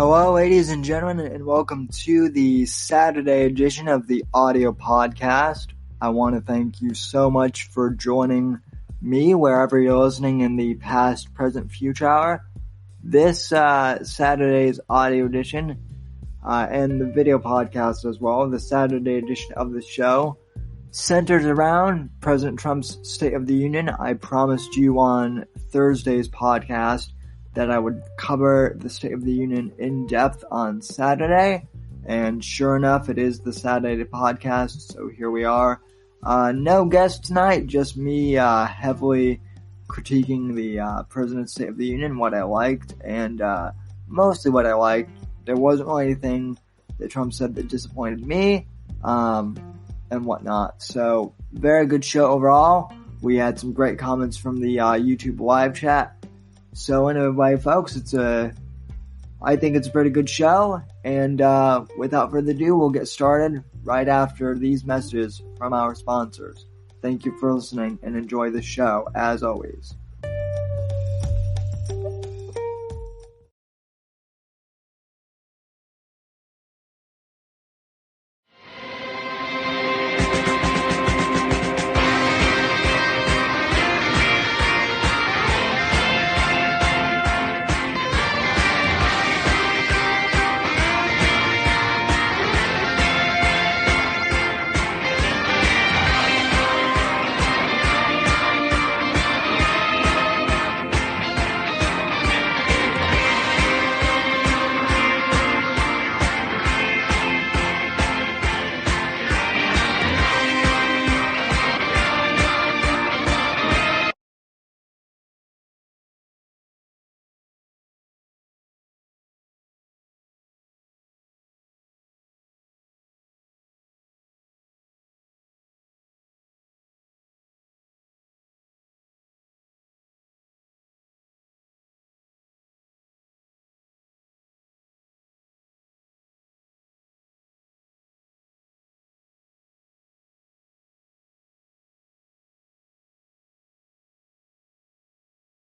Hello, ladies and gentlemen, and welcome to the Saturday edition of the audio podcast. I want to thank you so much for joining me wherever you're listening in the past, present, future hour. This Saturday's audio edition and the video podcast as well, the Saturday edition of the show, centers around President Trump's State of the Union. I promised you on Thursday's podcast that I would cover the State of the Union in depth on Saturday, and sure enough, it is the Saturday podcast, so here we are. No guest tonight, just me heavily critiquing the President's State of the Union, what I liked, and mostly what I liked. There wasn't really anything that Trump said that disappointed me, and whatnot. So, very good show overall. We had some great comments from the YouTube live chat. So anyway, folks, I think it's a pretty good show, and without further ado, we'll get started right after these messages from our sponsors. Thank you for listening, and enjoy the show, as always.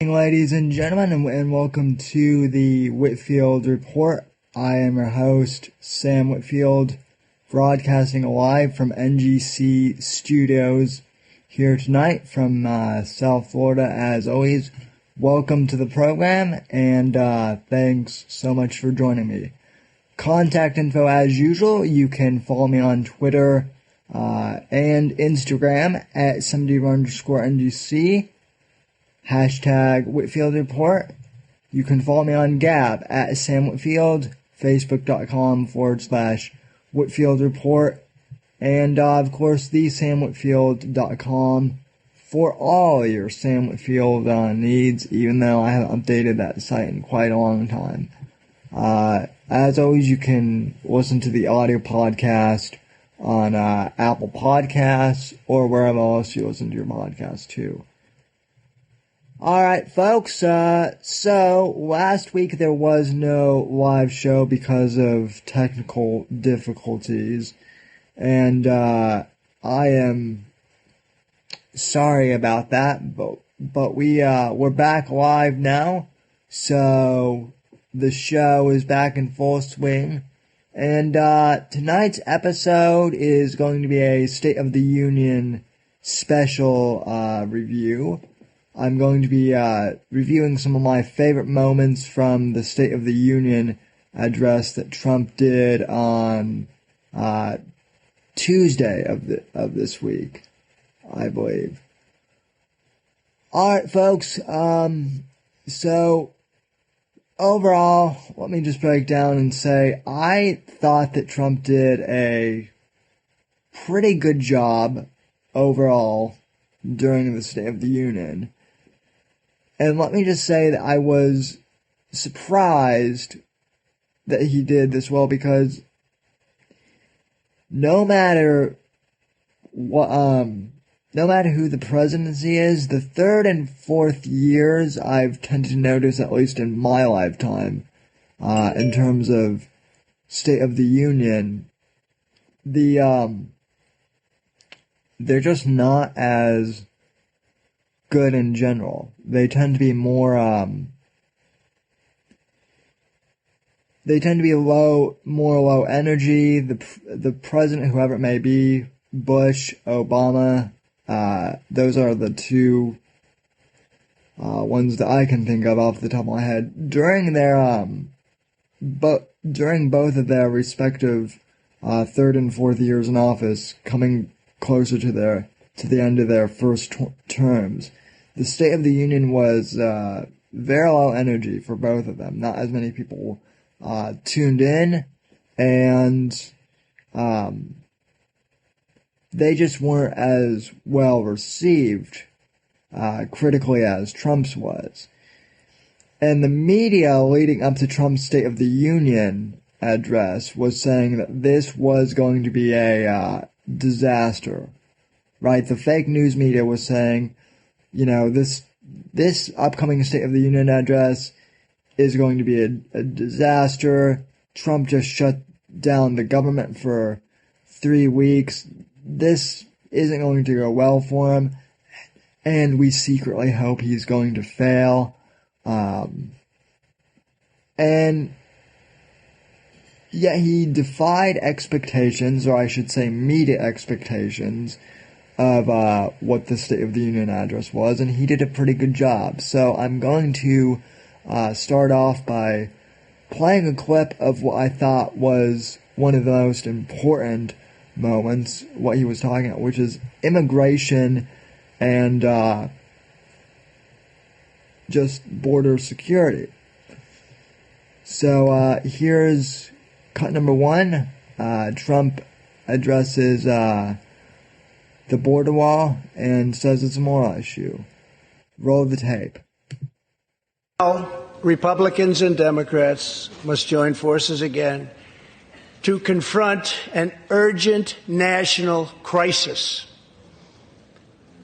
Ladies and gentlemen, and welcome to the Whitfield Report. I am your host, Sam Whitfield, broadcasting live from NGC Studios here tonight from South Florida. As always, welcome to the program, and thanks so much for joining me. Contact info as usual. You can follow me on Twitter and Instagram at @70_NGC. Hashtag Whitfield Report. You can follow me on Gab at Sam Whitfield, Facebook.com/Whitfield Report, and of course thesamwhitfield.com for all your Sam Whitfield needs, even though I haven't updated that site in quite a long time. As always, you can listen to the audio podcast on Apple Podcasts or wherever else you listen to your podcast too. Alright, folks, so last week there was no live show because of technical difficulties, and I am sorry about that, but we're back live now, so the show is back in full swing, and tonight's episode is going to be a State of the Union special review. I'm going to be reviewing some of my favorite moments from the State of the Union address that Trump did on Tuesday of this week, I believe. Alright, folks, so overall, let me just break down and say I thought that Trump did a pretty good job overall during the State of the Union. And let me just say that I was surprised that he did this well, because no matter what, no matter who the presidency is, the third and fourth years I've tended to notice, at least in my lifetime, in terms of State of the Union, they're just not as good in general. They tend to be more they tend to be more low energy. The president, whoever it may be, Bush, Obama, those are the two ones that I can think of off the top of my head. During both of their respective third and fourth years in office, coming closer to the end of their first terms, the State of the Union was very low energy for both of them. Not as many people tuned in, and they just weren't as well received critically as Trump's was. And the media leading up to Trump's State of the Union address was saying that this was going to be a disaster, right? The fake news media was saying, this upcoming State of the Union address is going to be a disaster. Trump just shut down the government for 3 weeks. This isn't going to go well for him, and we secretly hope he's going to fail. And yet he defied expectations, or I should say media expectations, of what the State of the Union address was, and he did a pretty good job. So I'm going to start off by playing a clip of what I thought was one of the most important moments, what he was talking about, which is immigration and just border security. So here's cut number one. Trump addresses the border wall and says it's a moral issue. Roll the tape. Now, Republicans and Democrats must join forces again to confront an urgent national crisis.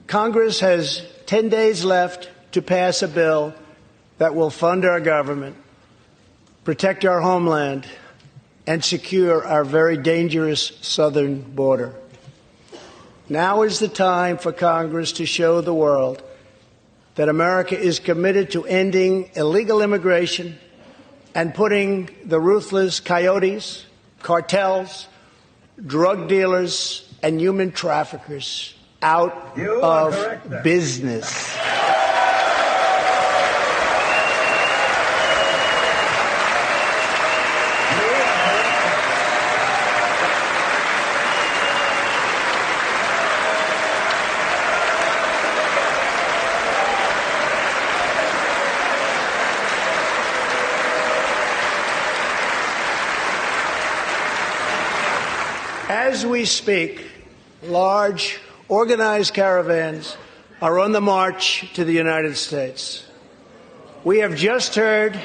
Congress has 10 days left to pass a bill that will fund our government, protect our homeland, and secure our very dangerous southern border. Now is the time for Congress to show the world that America is committed to ending illegal immigration and putting the ruthless coyotes, cartels, drug dealers, and human traffickers out of business. As we speak, large, organized caravans are on the march to the United States. We have just heard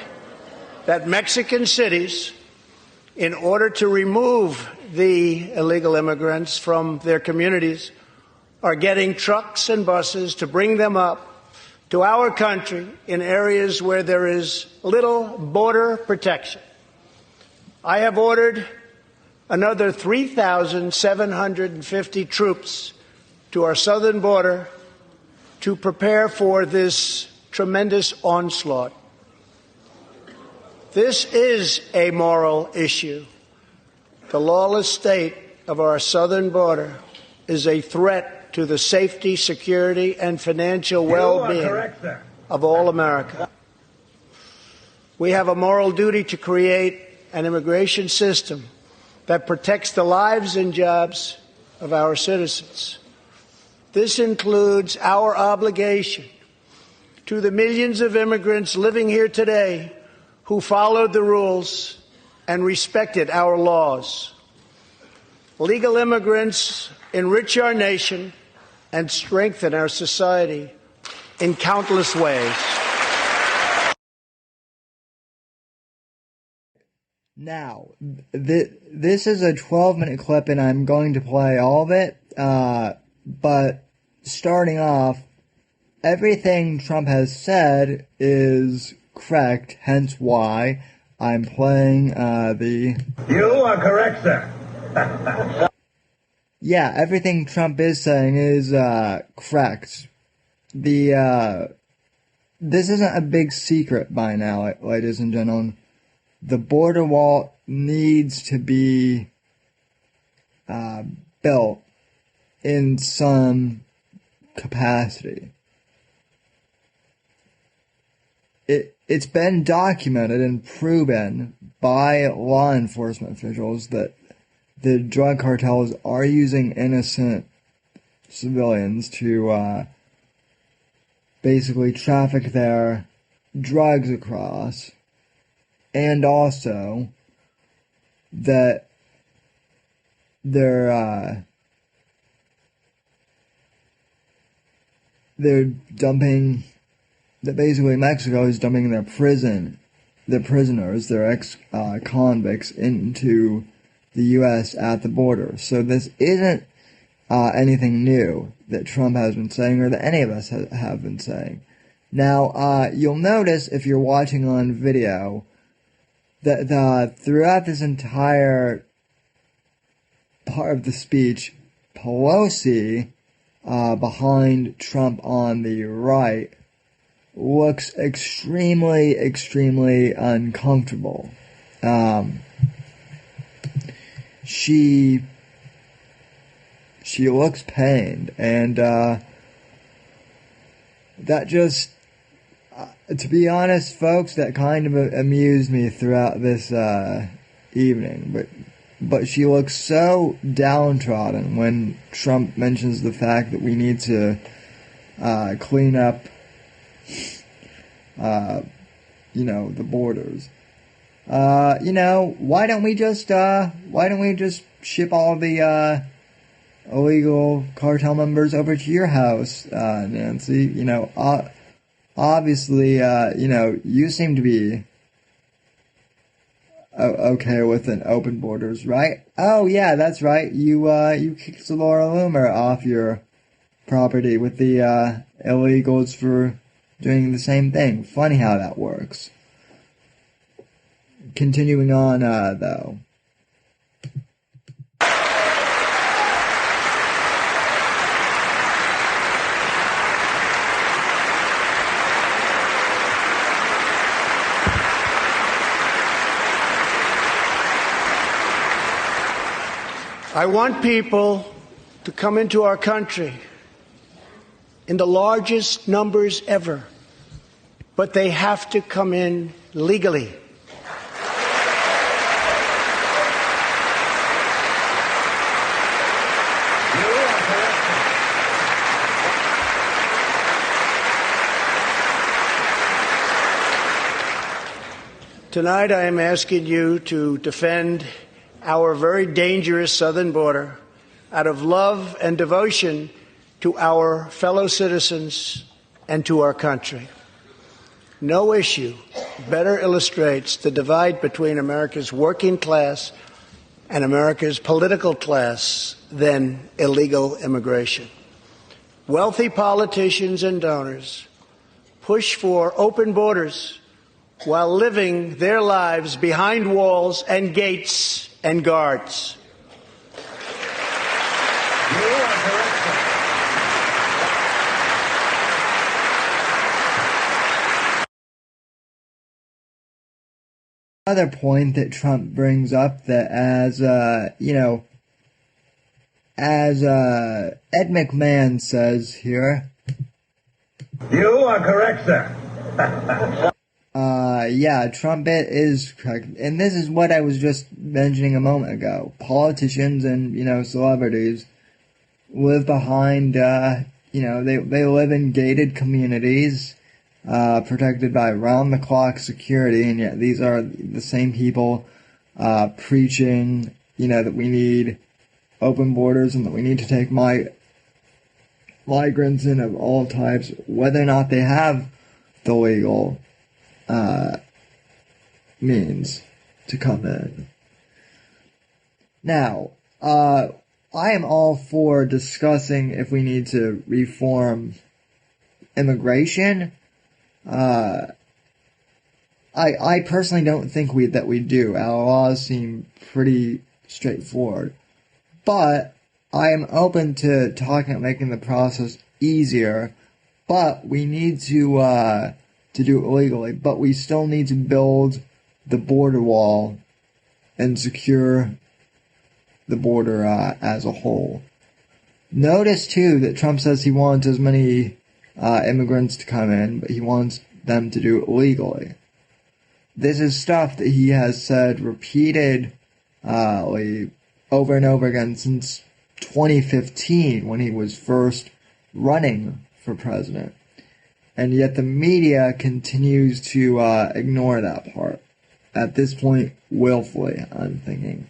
that Mexican cities, in order to remove the illegal immigrants from their communities, are getting trucks and buses to bring them up to our country in areas where there is little border protection. I have ordered another 3,750 troops to our southern border to prepare for this tremendous onslaught. This is a moral issue. The lawless state of our southern border is a threat to the safety, security, and financial well-being of all America. We have a moral duty to create an immigration system that protects the lives and jobs of our citizens. This includes our obligation to the millions of immigrants living here today who followed the rules and respected our laws. Legal immigrants enrich our nation and strengthen our society in countless ways. Now, this is a 12-minute clip, and I'm going to play all of it, but starting off, everything Trump has said is correct, hence why I'm playing You are correct, sir. Yeah, everything Trump is saying is correct. This isn't a big secret by now, ladies and gentlemen. the border wall needs to be built in some capacity. It's been documented and proven by law enforcement officials that the drug cartels are using innocent civilians to basically traffic their drugs across, and also that they're dumping, that basically Mexico is dumping their prisoners, their ex-convicts into the U.S. at the border. So this isn't anything new that Trump has been saying, or that any of us have been saying. Now, you'll notice if you're watching on video that throughout this entire part of the speech, Pelosi, behind Trump on the right, looks extremely, extremely uncomfortable. She looks pained, and that just, to be honest, folks, that kind of amused me throughout this evening. But she looks so downtrodden when Trump mentions the fact that we need to clean up, the borders. Why don't we just ship all the illegal cartel members over to your house, Nancy? Obviously, you seem to be okay with an open borders, right? Oh yeah, that's right. You kicked Laura Loomer off your property with the illegals for doing the same thing. Funny how that works. Continuing on, though. I want people to come into our country in the largest numbers ever, but they have to come in legally. Tonight I am asking you to defend our very dangerous southern border out of love and devotion to our fellow citizens and to our country. No issue better illustrates the divide between America's working class and America's political class than illegal immigration. Wealthy politicians and donors push for open borders while living their lives behind walls and gates and guards. Another point that Trump brings up, that as Ed McMahon says here. You are correct, sir. Trump is correct. And this is what I was just mentioning a moment ago. Politicians and, celebrities live behind, they live in gated communities, protected by round-the-clock security, and yet these are the same people, preaching, that we need open borders and that we need to take migrants in of all types, whether or not they have the legal means to come in. Now, I am all for discussing if we need to reform immigration. I personally don't think that we do. Our laws seem pretty straightforward. But I am open to talking about making the process easier, but we need to do it legally. But we still need to build the border wall and secure the border as a whole. Notice, too, that Trump says he wants as many immigrants to come in, but he wants them to do it legally. This is stuff that he has said repeatedly over and over again since 2015 when he was first running for president. And yet the media continues to ignore that part. At this point, willfully, I'm thinking.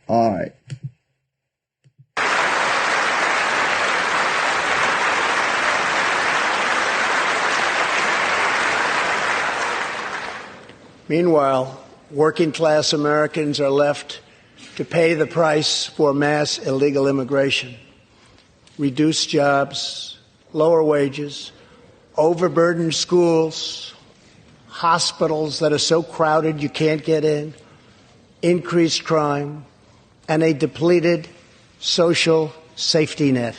Alright. Meanwhile, working-class Americans are left to pay the price for mass illegal immigration. Reduced jobs, lower wages, overburdened schools, hospitals that are so crowded you can't get in, increased crime, and a depleted social safety net.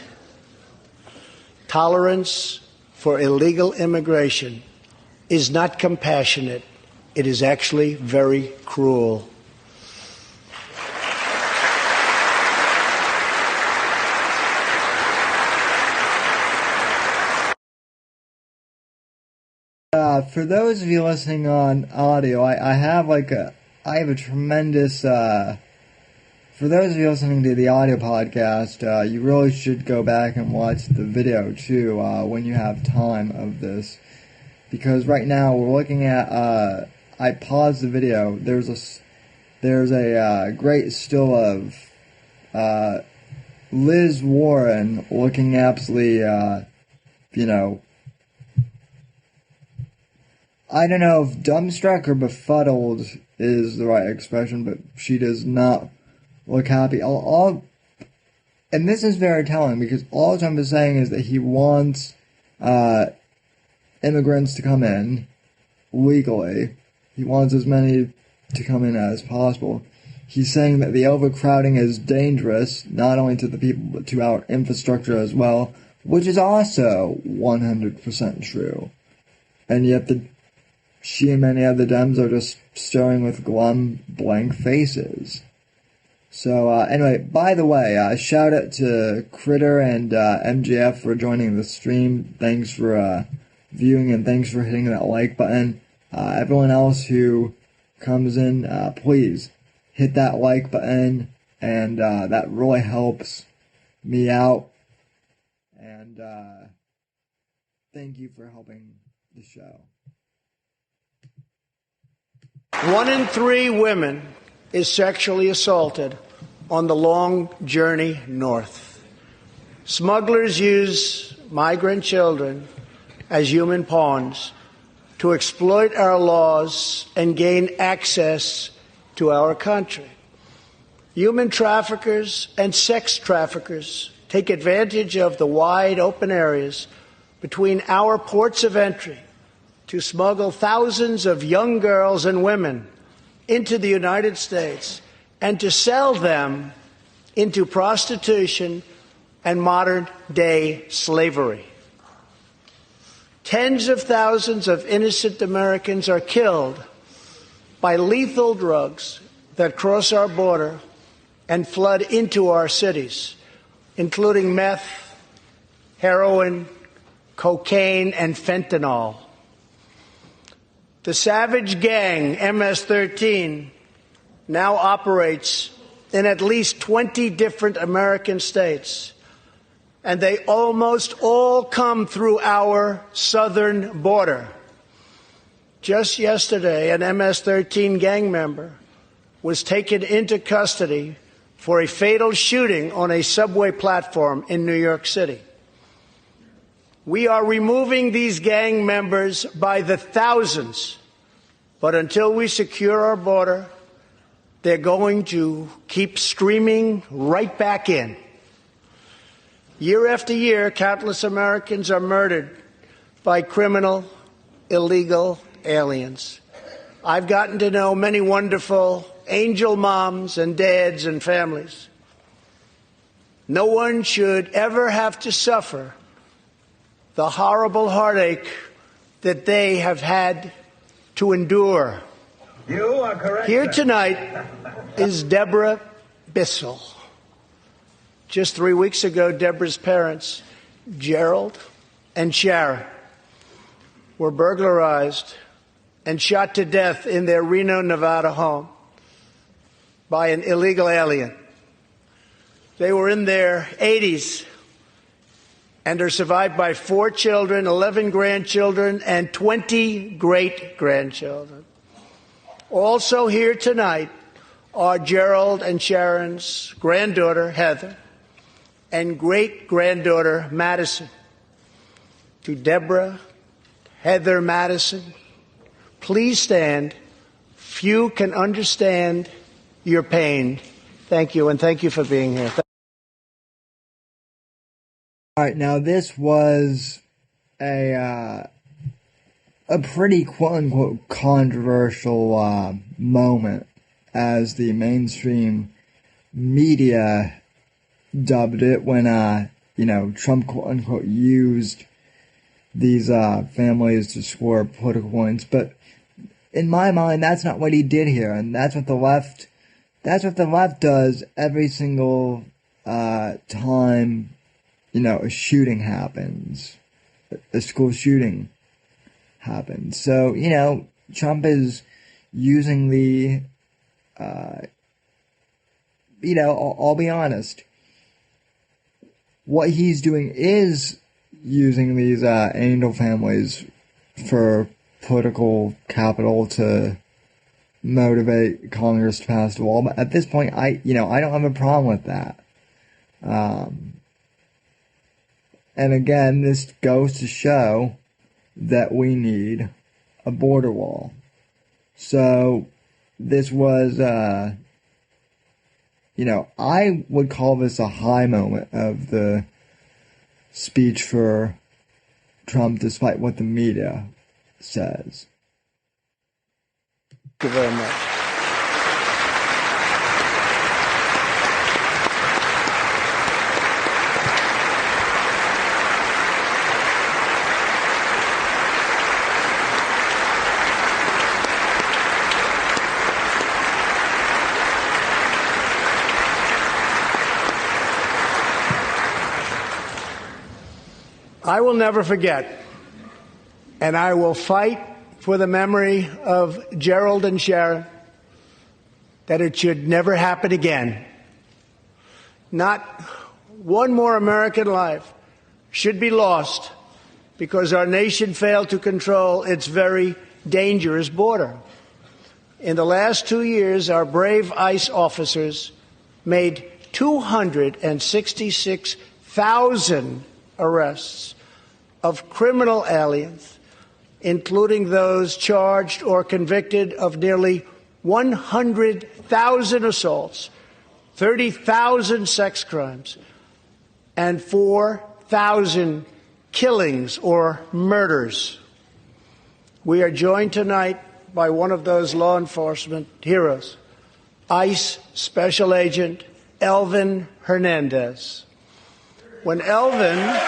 Tolerance for illegal immigration is not compassionate. It is actually very cruel. For those of you listening on audio, I have a tremendous, for those of you listening to the audio podcast, you really should go back and watch the video too, when you have time of this. Because right now we're looking at, I paused the video, there's a great still of, Liz Warren looking absolutely, I don't know if dumbstruck or befuddled is the right expression, but she does not look happy. And this is very telling, because all Trump is saying is that he wants immigrants to come in legally. He wants as many to come in as possible. He's saying that the overcrowding is dangerous, not only to the people, but to our infrastructure as well, which is also 100% true. And yet she and many other Dems are just staring with glum, blank faces. So, anyway, by the way, shout out to Critter and MGF for joining the stream. Thanks for viewing, and thanks for hitting that like button. Everyone else who comes in, please hit that like button, and that really helps me out. And thank you for helping the show. 1 in 3 women is sexually assaulted on the long journey north. Smugglers use migrant children as human pawns to exploit our laws and gain access to our country. Human traffickers and sex traffickers take advantage of the wide open areas between our ports of entry to smuggle thousands of young girls and women into the United States and to sell them into prostitution and modern-day slavery. Tens of thousands of innocent Americans are killed by lethal drugs that cross our border and flood into our cities, including meth, heroin, cocaine, and fentanyl. The savage gang, MS-13, now operates in at least 20 different American states, and they almost all come through our southern border. Just yesterday, an MS-13 gang member was taken into custody for a fatal shooting on a subway platform in New York City. We are removing these gang members by the thousands, but until we secure our border, they're going to keep streaming right back in. Year after year, countless Americans are murdered by criminal, illegal aliens. I've gotten to know many wonderful angel moms and dads and families. No one should ever have to suffer the horrible heartache that they have had to endure. You are correct. Here sir. tonight is Deborah Bissell. Just 3 weeks ago, Deborah's parents, Gerald and Sharon, were burglarized and shot to death in their Reno, Nevada home by an illegal alien. They were in their 80s and are survived by 4 children, 11 grandchildren, and 20 great-grandchildren. Also here tonight are Gerald and Sharon's granddaughter, Heather, and great-granddaughter, Madison. To Deborah, Heather, Madison, please stand. Few can understand your pain. Thank you, and thank you for being here. All right, now this was a pretty quote-unquote controversial moment, as the mainstream media dubbed it, when Trump quote-unquote used these families to score political points. But in my mind, that's not what he did here, and that's what the left does every single time a shooting happens, a school shooting happens. So Trump is using the I'll be honest, what he's doing is using these angel families for political capital to motivate Congress to pass the law. But at this point, I don't have a problem with that. And again, this goes to show that we need a border wall. So this was, I would call this a high moment of the speech for Trump, despite what the media says. Thank you very much. I will never forget, and I will fight for the memory of Gerald and Sharon, that it should never happen again. Not one more American life should be lost because our nation failed to control its very dangerous border. In the last 2 years, our brave ICE officers made 266,000 arrests of criminal aliens, including those charged or convicted of nearly 100,000 assaults, 30,000 sex crimes, and 4,000 killings or murders. We are joined tonight by one of those law enforcement heroes, ICE Special Agent Elvin Hernandez. When Elvin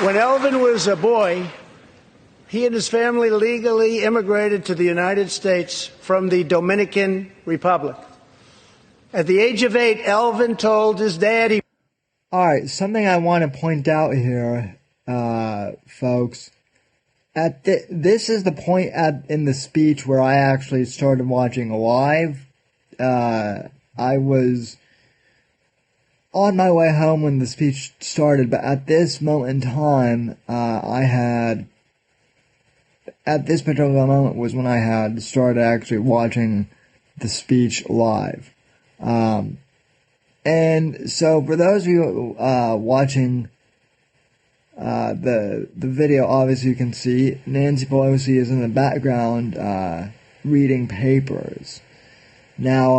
When Elvin was a boy, he and his family legally immigrated to the United States from the Dominican Republic. At the age of 8, Elvin told his dad he... All right, something I want to point out here, folks. This is the point in the speech where I actually started watching live. I was on my way home when the speech started, but at this moment in time, at this particular moment was when I had started actually watching the speech live. And so for those of you watching the video, obviously you can see Nancy Pelosi is in the background reading papers. Now,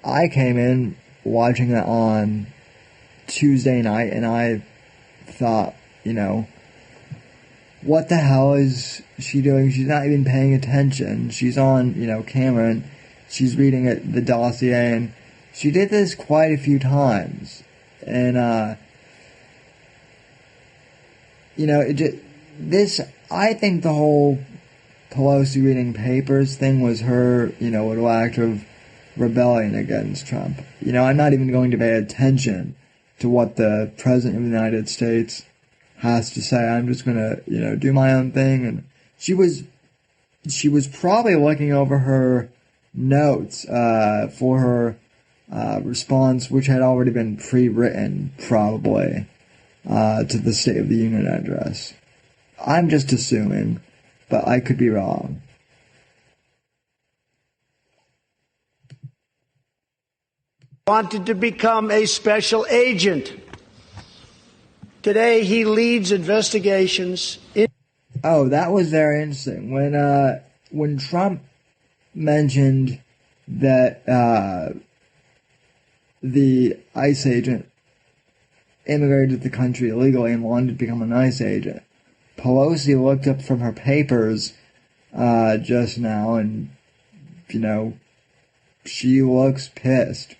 I came in watching it on Tuesday night, and I thought, what the hell is she doing? She's not even paying attention. She's on, camera, and she's reading the dossier, and she did this quite a few times. And, I think the whole Pelosi reading papers thing was her, a little act of rebellion against Trump. I'm not even going to pay attention to what the President of the United States has to say. I'm just going to, do my own thing. And she was probably looking over her notes for her response, which had already been pre-written, probably, to the State of the Union address. I'm just assuming, but I could be wrong. Wanted to become a special agent. Today he leads investigations. Oh, that was very interesting. When Trump mentioned that the ICE agent immigrated to the country illegally and wanted to become an ICE agent, Pelosi looked up from her papers just now, and she looks pissed.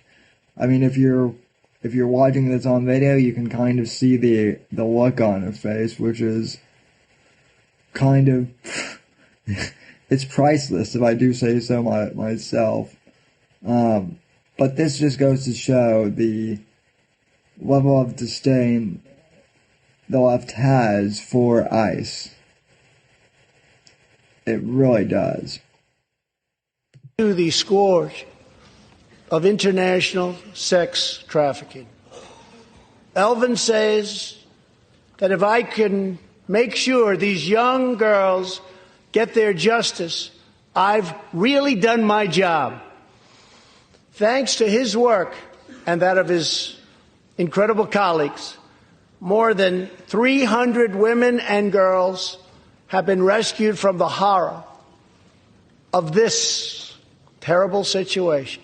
I mean, if you're watching this on video, you can kind of see the look on her face, which is kind of it's priceless, if I do say so myself. But this just goes to show the level of disdain the left has for ICE. It really does. To the scourge of international sex trafficking. Elvin says that if I can make sure these young girls get their justice, I've really done my job. Thanks to his work and that of his incredible colleagues, more than 300 women and girls have been rescued from the horror of this terrible situation.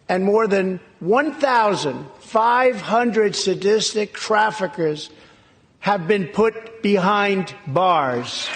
And more than 1,500 sadistic traffickers have been put behind bars.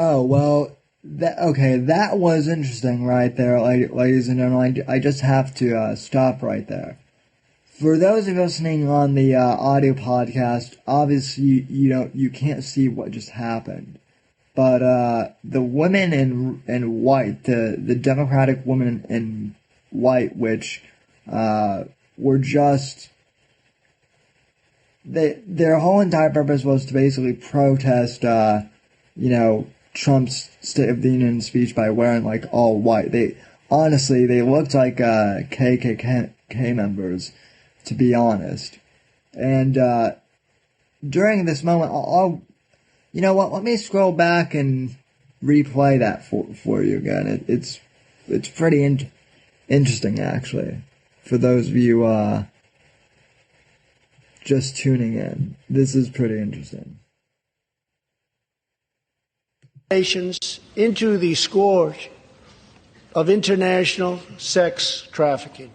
Oh, well, that was interesting right there, ladies and gentlemen. I just have to stop right there. For those of you listening on the audio podcast, obviously you can't see what just happened. But the women in white, the Democratic women in white, which were just... their whole entire purpose was to basically protest, Trump's State of the Union speech by wearing all white. They looked like KKK members, to be honest. And during this moment, let me scroll back and replay that for you again. It's pretty interesting, actually, for those of you just tuning in. This is pretty interesting. Into the scourge of international sex trafficking.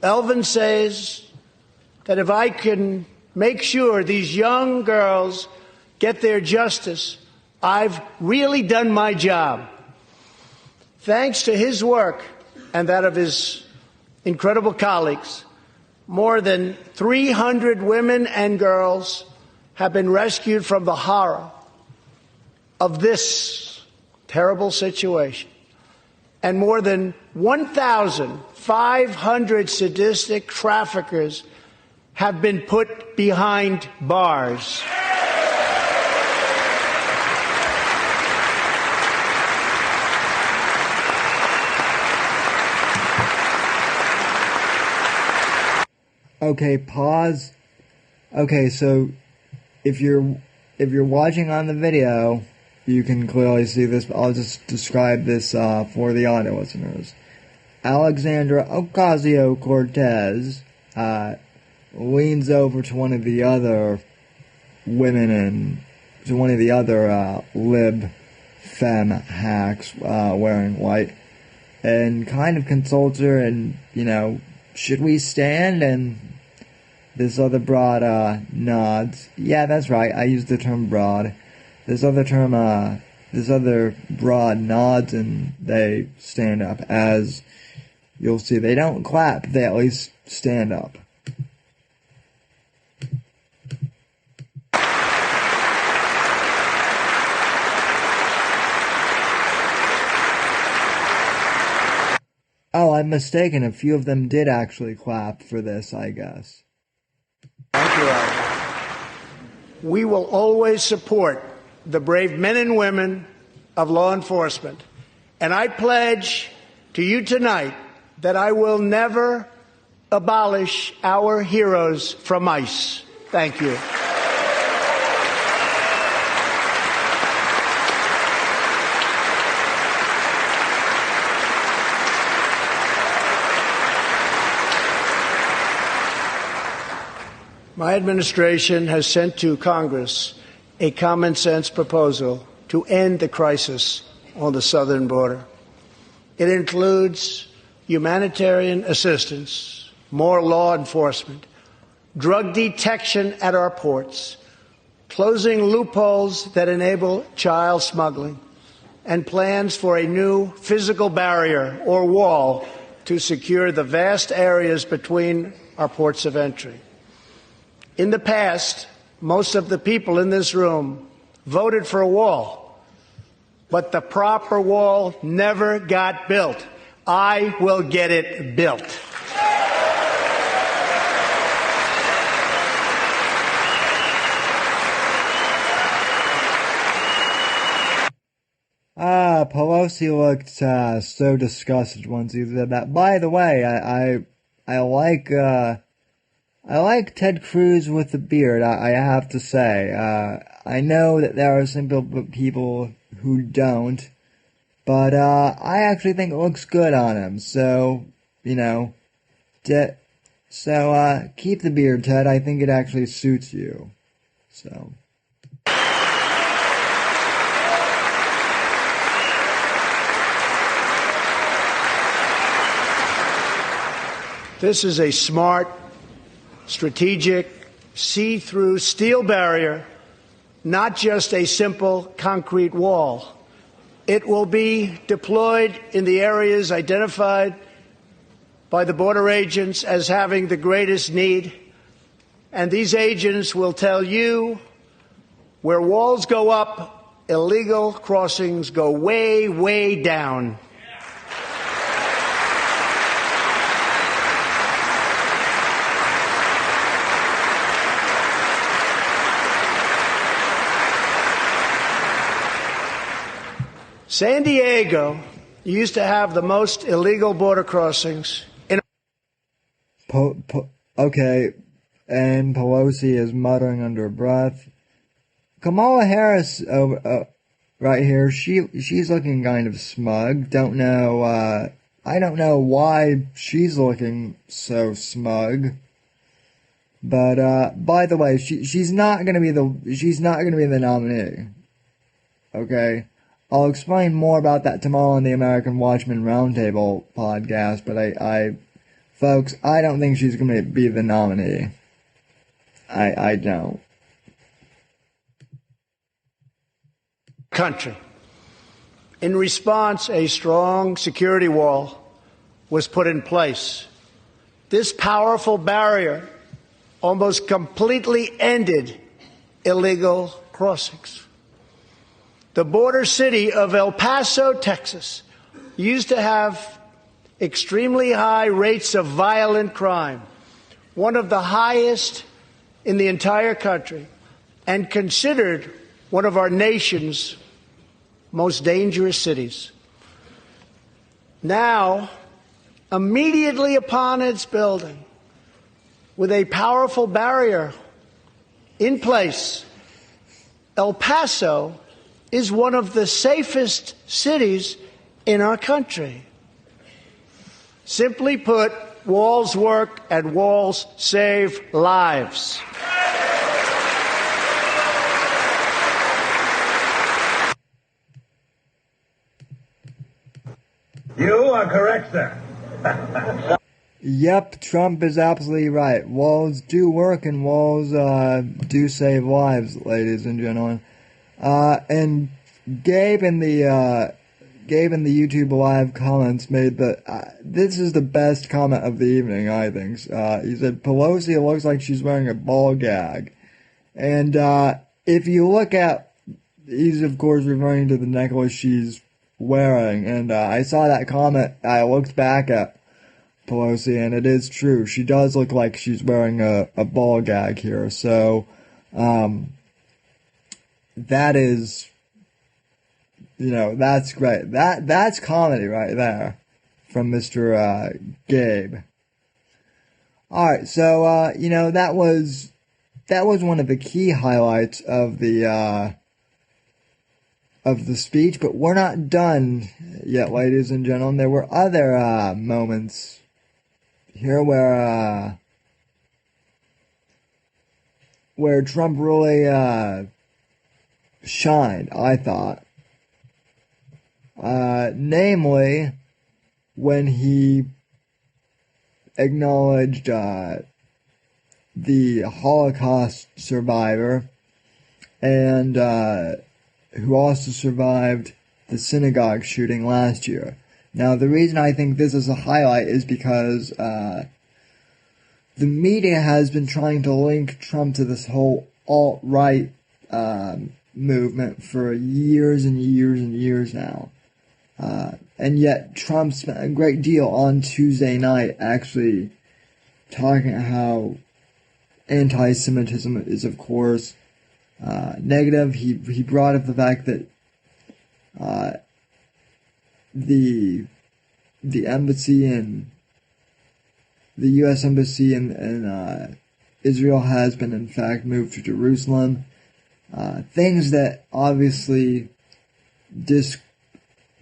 Elvin says that if I can make sure these young girls get their justice, I've really done my job. Thanks to his work and that of his incredible colleagues, more than 300 women and girls have been rescued from the horror of this terrible situation. And more than 1,500 sadistic traffickers have been put behind bars. Okay, pause. Okay, so if you're watching on the video, you can clearly see this, but I'll just describe this for the audio listeners. Alexandra Ocasio-Cortez leans over to one of the other women and to one of the other lib femme hacks wearing white, and kind of consults her and, should we stand? And this other broad nods. Yeah, that's right, I used the term broad. This other broad nods and they stand up. As you'll see, they don't clap, they at least stand up. Oh, I'm mistaken. A few of them did actually clap for this, I guess. Thank you, Alan. We will always support the brave men and women of law enforcement. And I pledge to you tonight that I will never abolish our heroes from ICE. Thank you. My administration has sent to Congress a common-sense proposal to end the crisis on the southern border. It includes humanitarian assistance, more law enforcement, drug detection at our ports, closing loopholes that enable child smuggling, and plans for a new physical barrier or wall to secure the vast areas between our ports of entry. In the past, most of the people in this room voted for a wall, but the proper wall never got built. I will get it built. Pelosi looked so disgusted once he said that. By the way, I like Ted Cruz with the beard, I have to say. I know that there are some people who don't, but I actually think it looks good on him. So, keep the beard, Ted. I think it actually suits you. So. This is a smart, strategic, see-through steel barrier, not just a simple concrete wall. It will be deployed in the areas identified by the border agents as having the greatest need, and these agents will tell you where walls go up, illegal crossings go way, way down. San Diego used to have the most illegal border crossings in. Okay, and Pelosi is muttering under her breath. Kamala Harris, right here, she's looking kind of smug. I don't know why she's looking so smug. But by the way, she's not gonna be the nominee. Okay. I'll explain more about that tomorrow on the American Watchman Roundtable podcast, but folks, I don't think she's going to be the nominee. I don't. Country. In response, a strong security wall was put in place. This powerful barrier almost completely ended illegal crossings. The border city of El Paso, Texas, used to have extremely high rates of violent crime, one of the highest in the entire country, and considered one of our nation's most dangerous cities. Now, immediately upon its building, with a powerful barrier in place, El Paso is one of the safest cities in our country. Simply put, walls work and walls save lives. You are correct, sir. Yep, Trump is absolutely right. Walls do work and walls do save lives, ladies and gentlemen. And Gabe in the YouTube live comments made this is the best comment of the evening, I think. He said, Pelosi looks like she's wearing a ball gag. And if you look at, he's of course referring to the necklace she's wearing. And I saw that comment, I looked back at Pelosi, and it is true. She does look like she's wearing a ball gag here. So, that is, that's great. That's comedy right there from Mr. Gabe. Alright, so, that was one of the key highlights of the speech, but we're not done yet, ladies and gentlemen. There were other, moments here where Trump really, shined, I thought. Namely, when he acknowledged, the Holocaust survivor and, who also survived the synagogue shooting last year. Now, the reason I think this is a highlight is because the media has been trying to link Trump to this whole alt-right movement for years and years and years now. And yet Trump spent a great deal on Tuesday night actually talking about how anti-Semitism is, of course, negative. He brought up the fact that the embassy in the U.S. embassy in Israel has been in fact moved to Jerusalem. Things that obviously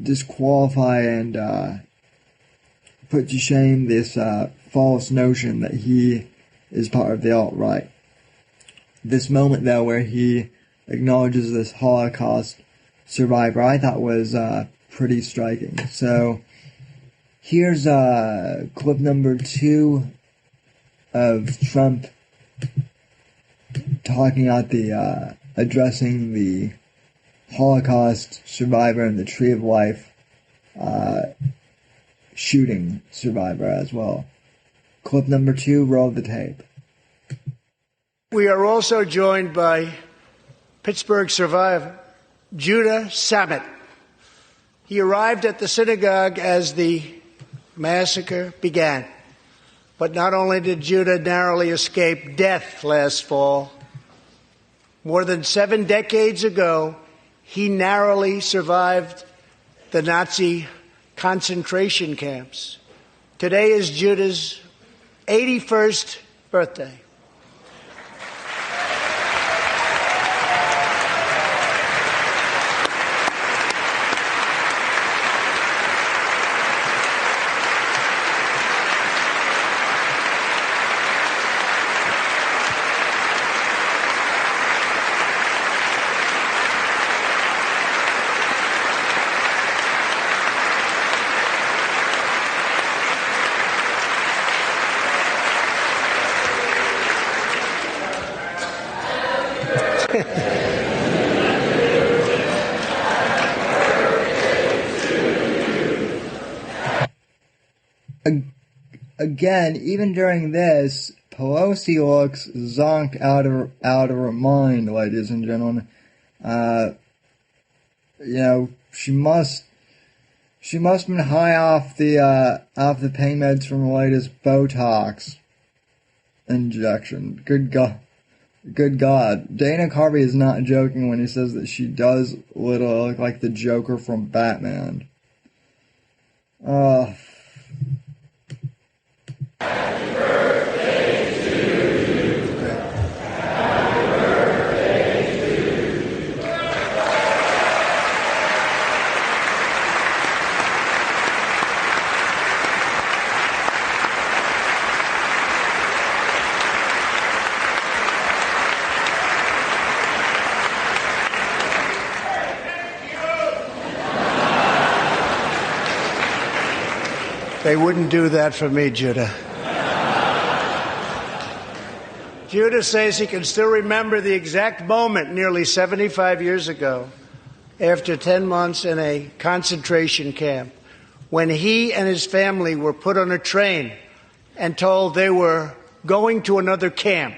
disqualify and put to shame this false notion that he is part of the alt-right. This moment, though, where he acknowledges this Holocaust survivor, I thought was pretty striking. So here's clip number 2 of Trump talking about the addressing the Holocaust survivor and the Tree of Life shooting survivor as well. Clip number 2, roll the tape. We are also joined by Pittsburgh survivor Judah Samet. He arrived at the synagogue as the massacre began. But not only did Judah narrowly escape death last fall, more than 7 decades ago, he narrowly survived the Nazi concentration camps. Today is Judah's 81st birthday. Again, even during this, Pelosi looks zonked out of her mind, ladies and gentlemen. She must have been high off the pain meds from the latest Botox injection. Good God. Dana Carvey is not joking when he says that she does look like the Joker from Batman. Happy birthday to you. Happy birthday to you. They wouldn't do that for me, Judah. Judah says he can still remember the exact moment nearly 75 years ago, after 10 months in a concentration camp, when he and his family were put on a train and told they were going to another camp.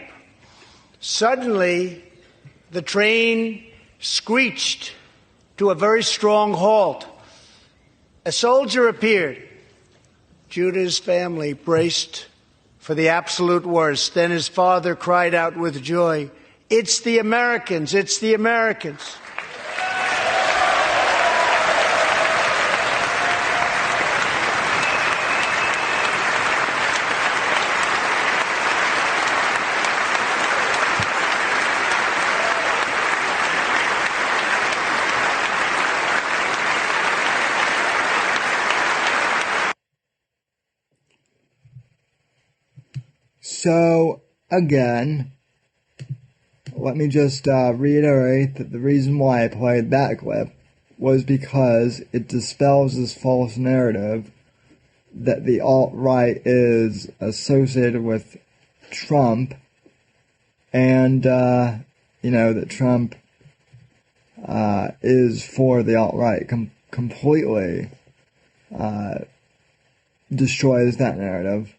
Suddenly, the train screeched to a very strong halt. A soldier appeared. Judah's family braced for the absolute worst. Then his father cried out with joy, "It's the Americans! It's the Americans!" So, again, let me just reiterate that the reason why I played that clip was because it dispels this false narrative that the alt-right is associated with Trump and, that Trump is for the alt-right. Completely destroys that narrative.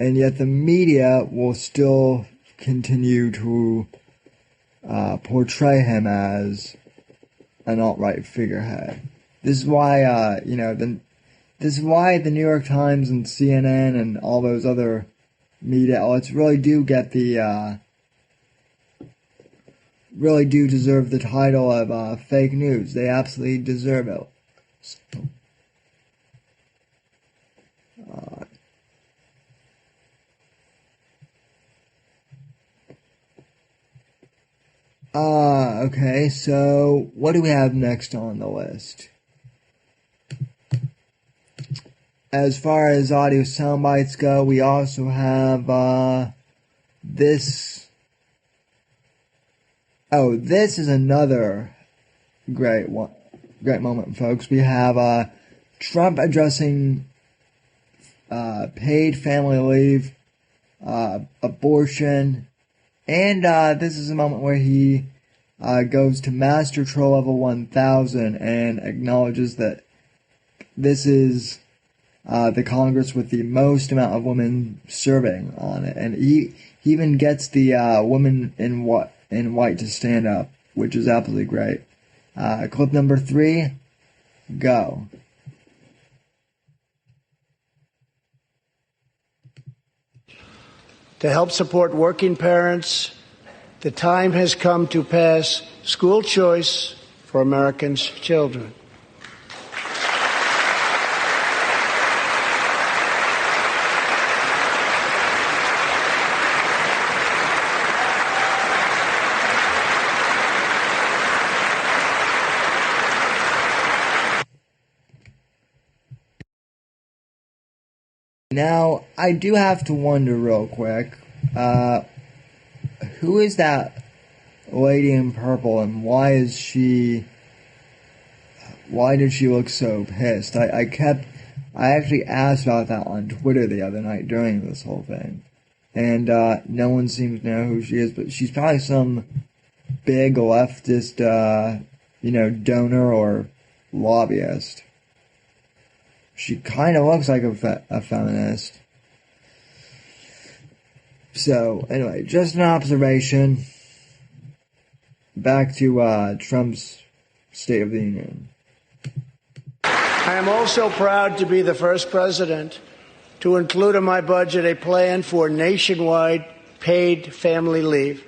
And yet the media will still continue to portray him as an alt-right figurehead. This is why, this is why the New York Times and CNN and all those other media outlets really do get really do deserve the title of fake news. They absolutely deserve it. Okay, so what do we have next on the list? As far as audio sound bites go, we also have this. Oh, this is another great moment, folks. We have Trump addressing paid family leave, abortion, and this is a moment where he goes to Master Troll Level 1000 and acknowledges that this is the Congress with the most amount of women serving on it. And he even gets the woman in white to stand up, which is absolutely great. Clip number 3, go. To help support working parents, the time has come to pass school choice for Americans' children. Now, I do have to wonder real quick, who is that lady in purple and why did she look so pissed? I actually asked about that on Twitter the other night during this whole thing. And, no one seems to know who she is, but she's probably some big leftist, donor or lobbyist. She kind of looks like a feminist. So, anyway, just an observation. Back to Trump's State of the Union. I am also proud to be the first president to include in my budget a plan for nationwide paid family leave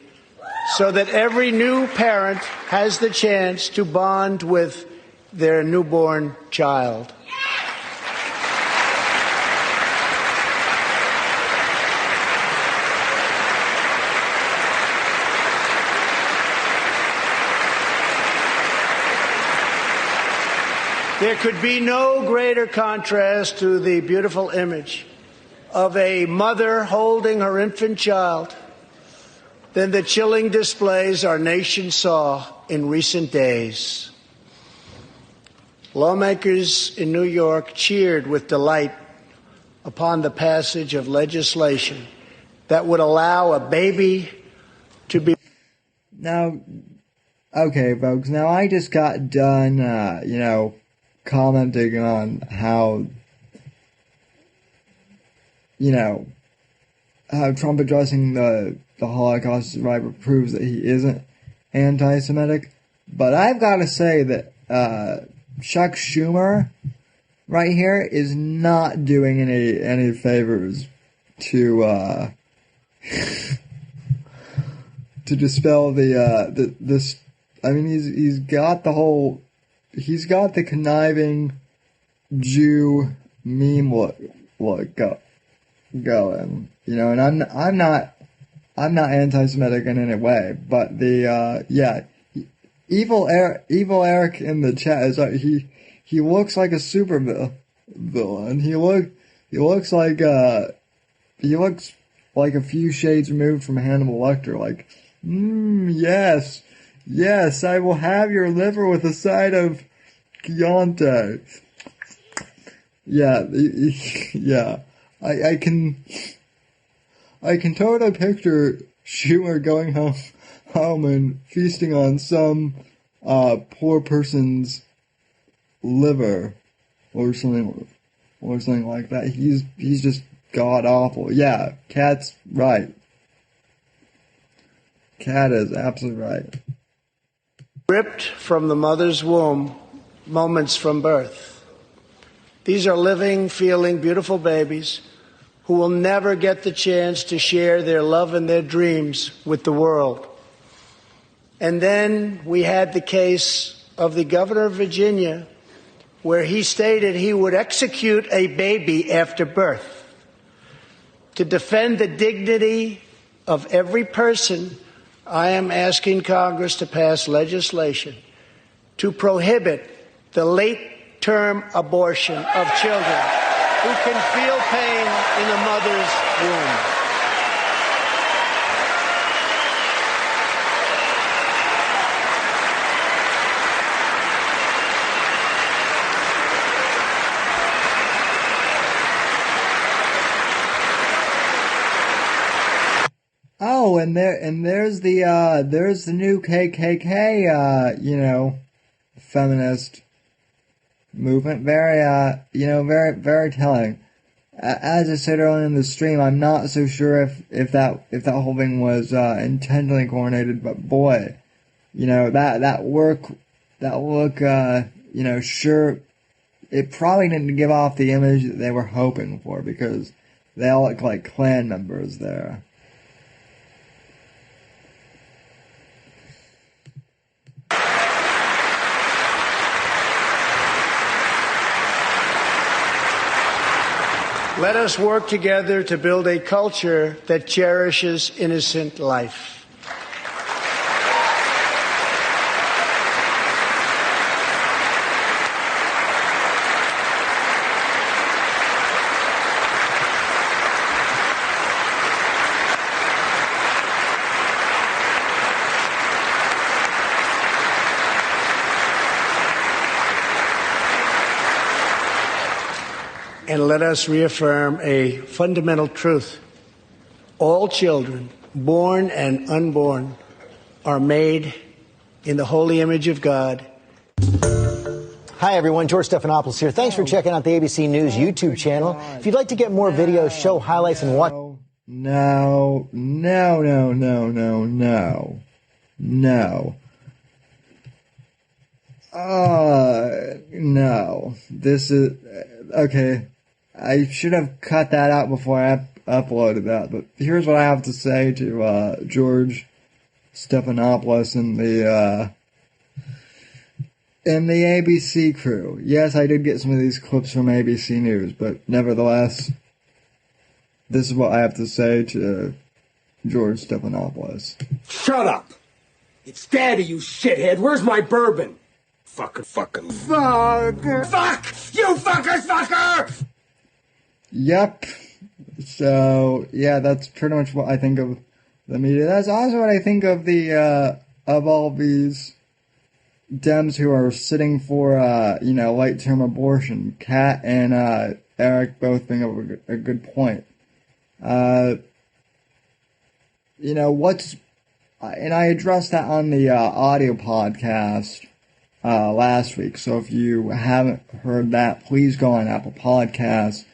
so that every new parent has the chance to bond with their newborn child. There could be no greater contrast to the beautiful image of a mother holding her infant child than the chilling displays our nation saw in recent days. Lawmakers in New York cheered with delight upon the passage of legislation that would allow a baby to be... Now, okay, folks, now I just got done, commenting on how, how Trump addressing the Holocaust survivor proves that he isn't anti-Semitic. But I've got to say that Chuck Schumer right here is not doing any favors to to dispel this. I mean, he's got the conniving Jew meme look going, and I'm not anti-Semitic in any way, but Evil Eric in the chat is like he looks like a super villain. He looks like a few shades removed from Hannibal Lecter. Like, yes, I will have your liver with a side of Chianti. Yeah. I can totally picture Schumer going home and feasting on some poor person's liver or something like that. He's just god awful. Yeah, Kat's right. Kat is absolutely right. Ripped from the mother's womb moments from birth. These are living, feeling, beautiful babies who will never get the chance to share their love and their dreams with the world. And then we had the case of the governor of Virginia, where he stated he would execute a baby after birth. To defend the dignity of every person, I am asking Congress to pass legislation to prohibit the late-term abortion of children who can feel pain in the mother's womb. Oh, and there's the new KKK, feminist movement. Very telling. As I said earlier in the stream, I'm not so sure if that whole thing was intentionally coordinated, but boy, that look, sure, it probably didn't give off the image that they were hoping for, because they all look like Klan members there. Let us work together to build a culture that cherishes innocent life. And let us reaffirm a fundamental truth. All children, born and unborn, are made in the holy image of God. Hi, everyone. George Stephanopoulos here. Thanks for checking out the ABC News YouTube channel. If you'd like to get more videos, show highlights, and watch... No. No. This is... Okay. I should have cut that out before I uploaded that, but here's what I have to say to George Stephanopoulos and the ABC crew. Yes, I did get some of these clips from ABC News, but nevertheless, this is what I have to say to George Stephanopoulos. Shut up! It's Daddy, you shithead. Where's my bourbon? Fucker. Fuck! You fucker! Yep. So, yeah, that's pretty much what I think of the media. That's also what I think of of all these Dems who are sitting for, late-term abortion. Kat and Eric both bring up a good point. And I addressed that on the audio podcast last week. So if you haven't heard that, please go on Apple Podcasts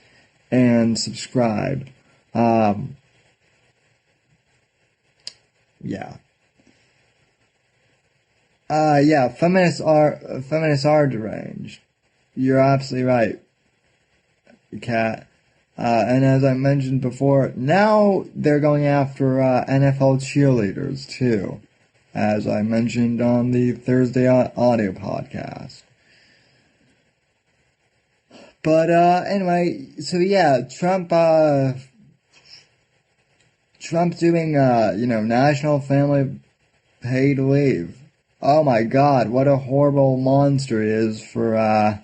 and subscribe. Feminists are deranged. You're absolutely right, Kat. And as I mentioned before, now they're going after NFL cheerleaders too, as I mentioned on the Thursday audio podcast. But anyway, so yeah, Trump doing national family paid leave. Oh my God, what a horrible monster he is for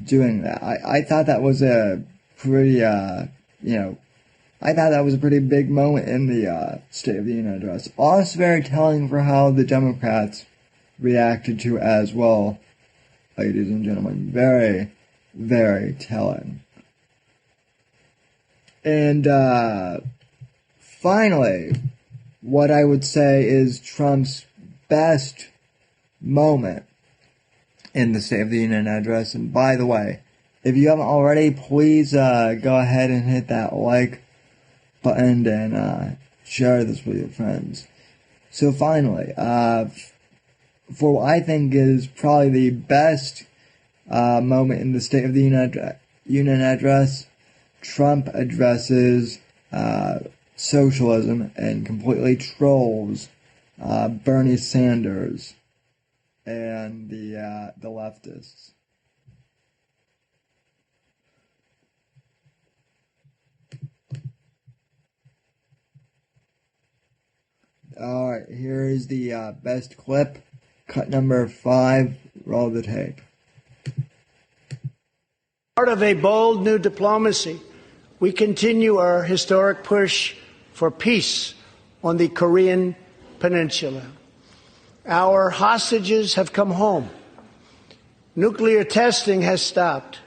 doing that. I thought that was a pretty I thought that was a pretty big moment in the State of the Union address. Also very telling for how the Democrats reacted to as well, ladies and gentlemen. Very, very telling. And finally, what I would say is Trump's best moment in the State of the Union address. And by the way, if you haven't already, please go ahead and hit that like button and share this with your friends. So finally, for what I think is probably the best moment in the State of the Union address, Trump addresses socialism and completely trolls Bernie Sanders and the leftists. Alright, here is the best clip. Cut number 5. Roll the tape. Part of a bold new diplomacy, we continue our historic push for peace on the Korean Peninsula. Our hostages have come home. Nuclear testing has stopped.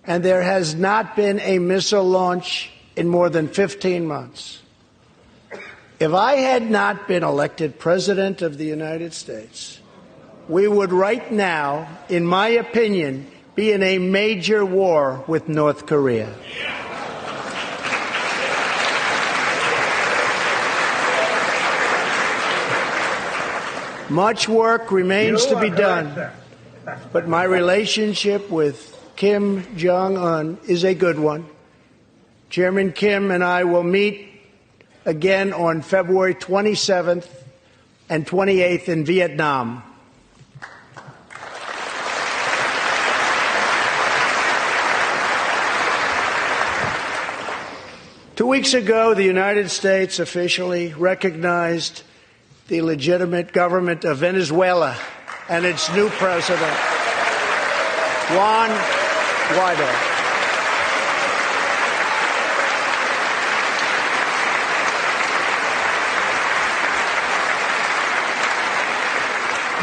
And there has not been a missile launch in more than 15 months. If I had not been elected President of the United States, we would right now, in my opinion, be in a major war with North Korea. Much work remains to be done, but my relationship with Kim Jong-un is a good one. Chairman Kim and I will meet again on February 27th and 28th in Vietnam. Two weeks ago, the United States officially recognized the legitimate government of Venezuela and its new president, Juan Guaido.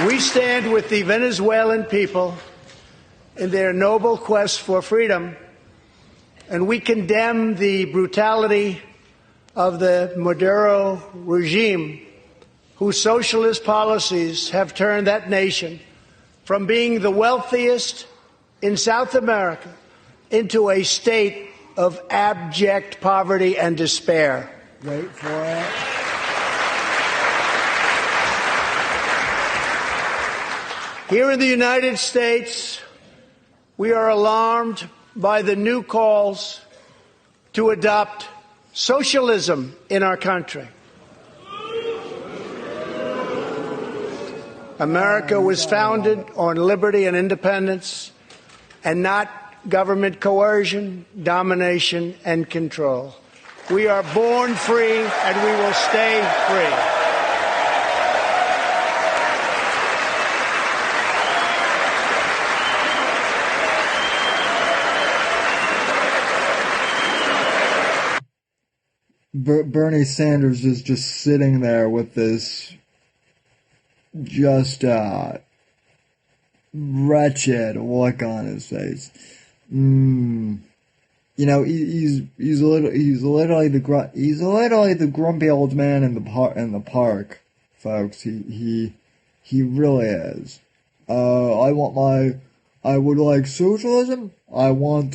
We stand with the Venezuelan people in their noble quest for freedom, and we condemn the brutality of the Maduro regime, whose socialist policies have turned that nation from being the wealthiest in South America into a state of abject poverty and despair. Wait for it. Here in the United States, we are alarmed by the new calls to adopt socialism in our country. America was founded on liberty and independence, and not government coercion, domination, and control. We are born free, and we will stay free. Bernie Sanders is just sitting there with this just wretched look on his face. You know, he's literally the grumpy old man in the park, folks. He really is. I would like socialism. I want,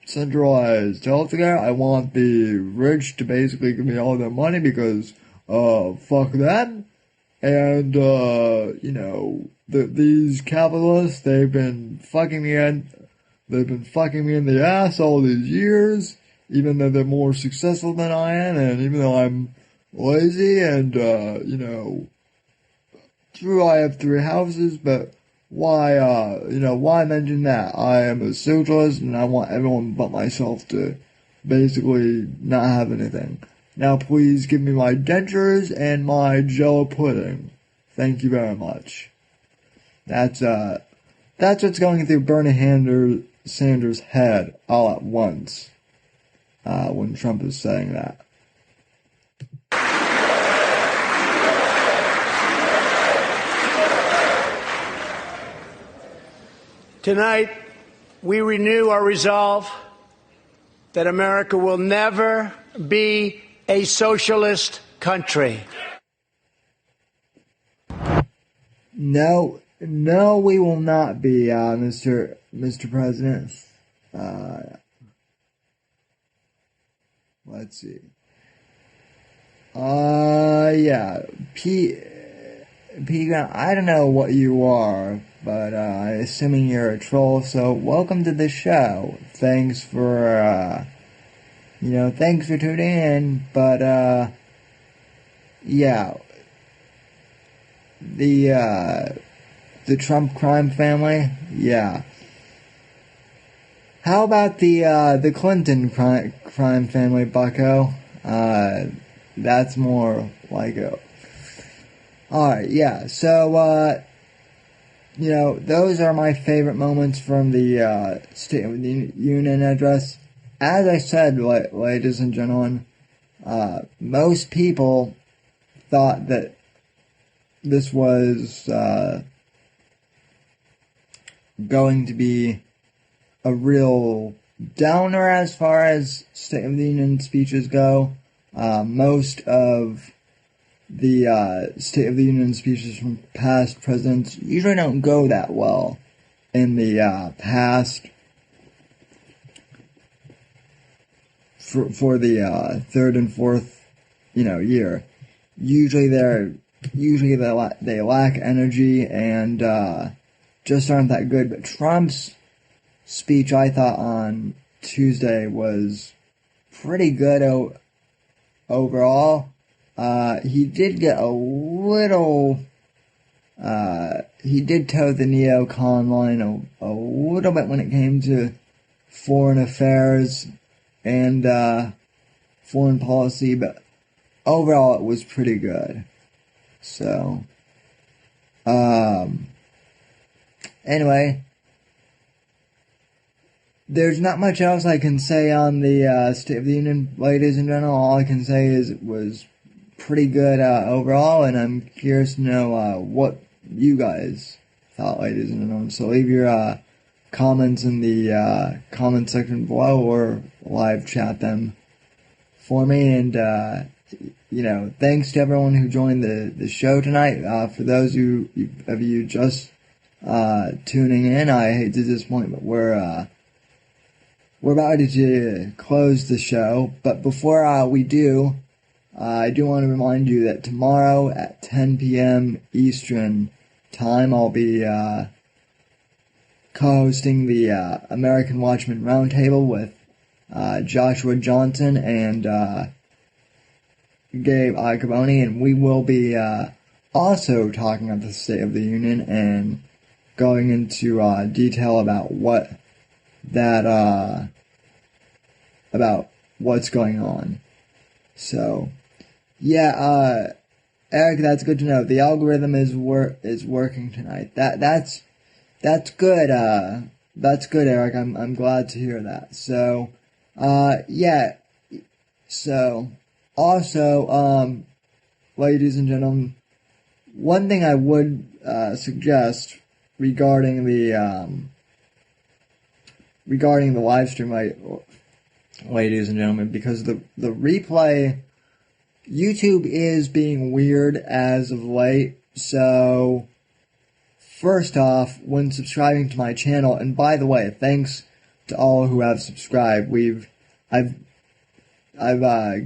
centralized healthcare. I want the rich to basically give me all their money because, fuck them. And, these capitalists, they've been fucking me in the ass all these years, even though they're more successful than I am, and even though I'm lazy and, true, I have 3 houses, but why mention that? I am a socialist and I want everyone but myself to basically not have anything. Now please give me my dentures and my Jell-O pudding. Thank you very much. That's what's going through Bernie Sanders' head all at once, when Trump is saying that. Tonight, we renew our resolve that America will never be a socialist country. No, we will not be, Mr. President. Let's see. Yeah, Pegan, I don't know what you are, but, assuming you're a troll, so welcome to the show. Thanks for tuning in, but, yeah. The Trump crime family, yeah. How about the Clinton crime family, bucko? That's more like it. Alright, yeah, so, those are my favorite moments from the, State of the Union address. As I said, ladies and gentlemen, most people thought that this was, going to be a real downer as far as State of the Union speeches go. Most of the State of the Union speeches from past presidents usually don't go that well in the past for the third and fourth year. Usually they lack energy and just aren't that good. But Trump's speech, I thought, on Tuesday was pretty good overall. He did get a little, he did toe the neocon line a little bit when it came to foreign affairs and foreign policy, but overall it was pretty good. So, anyway, there's not much else I can say on the State of the Union, ladies and gentlemen. All I can say is it was pretty good overall, and I'm curious to know what you guys thought, ladies and gentlemen. So leave your comments in the comment section below or live chat them for me. And thanks to everyone who joined the show tonight. For those of you just tuning in, I hate to disappoint, but we're about to close the show. But before we do, I do want to remind you that tomorrow at 10 p.m. Eastern Time, I'll be co-hosting the American Watchman Roundtable with Joshua Johnson and Gabe Icaboni, and we will be also talking about the State of the Union and going into detail about about what's going on. So, yeah, Eric, that's good to know. The algorithm is working tonight. That's good. That's good, Eric. I'm glad to hear that. So, yeah. So, also, ladies and gentlemen, one thing I would suggest regarding the regarding the live stream, ladies and gentlemen, because the replay, YouTube is being weird as of late. So first off, when subscribing to my channel, and by the way, thanks to all who have subscribed, I've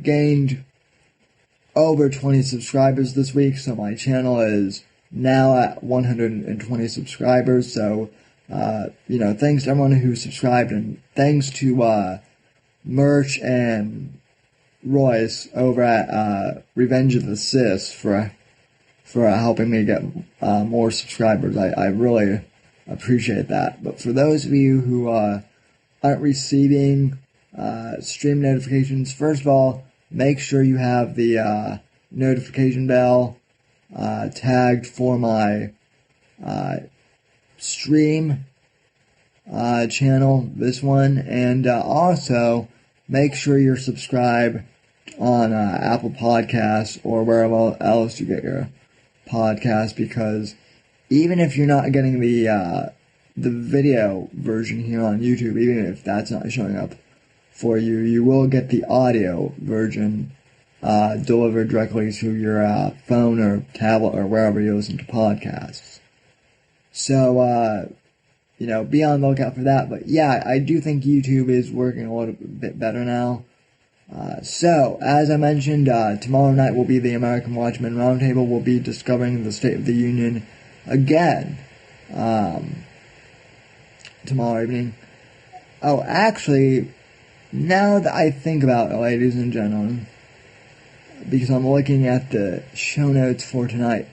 gained over 20 subscribers this week, so my channel is now at 120 subscribers. So, thanks to everyone who subscribed, and thanks to Merch and Royce over at Revenge of the Sis for helping me get more subscribers. I really appreciate that. But for those of you who aren't receiving stream notifications, first of all, make sure you have the notification bell tagged for my stream channel, this one, and also make sure you're subscribed on Apple Podcasts or wherever else you get your podcast, because even if you're not getting the video version here on YouTube, even if that's not showing up for you, you will get the audio version delivered directly to your phone or tablet or wherever you listen to podcasts. So, be on the lookout for that. But yeah, I do think YouTube is working a little bit better now. So, as I mentioned, tomorrow night will be the American Watchmen Roundtable. We'll be discovering the State of the Union again tomorrow evening. Oh, actually, now that I think about it, ladies and gentlemen, because I'm looking at the show notes for tonight,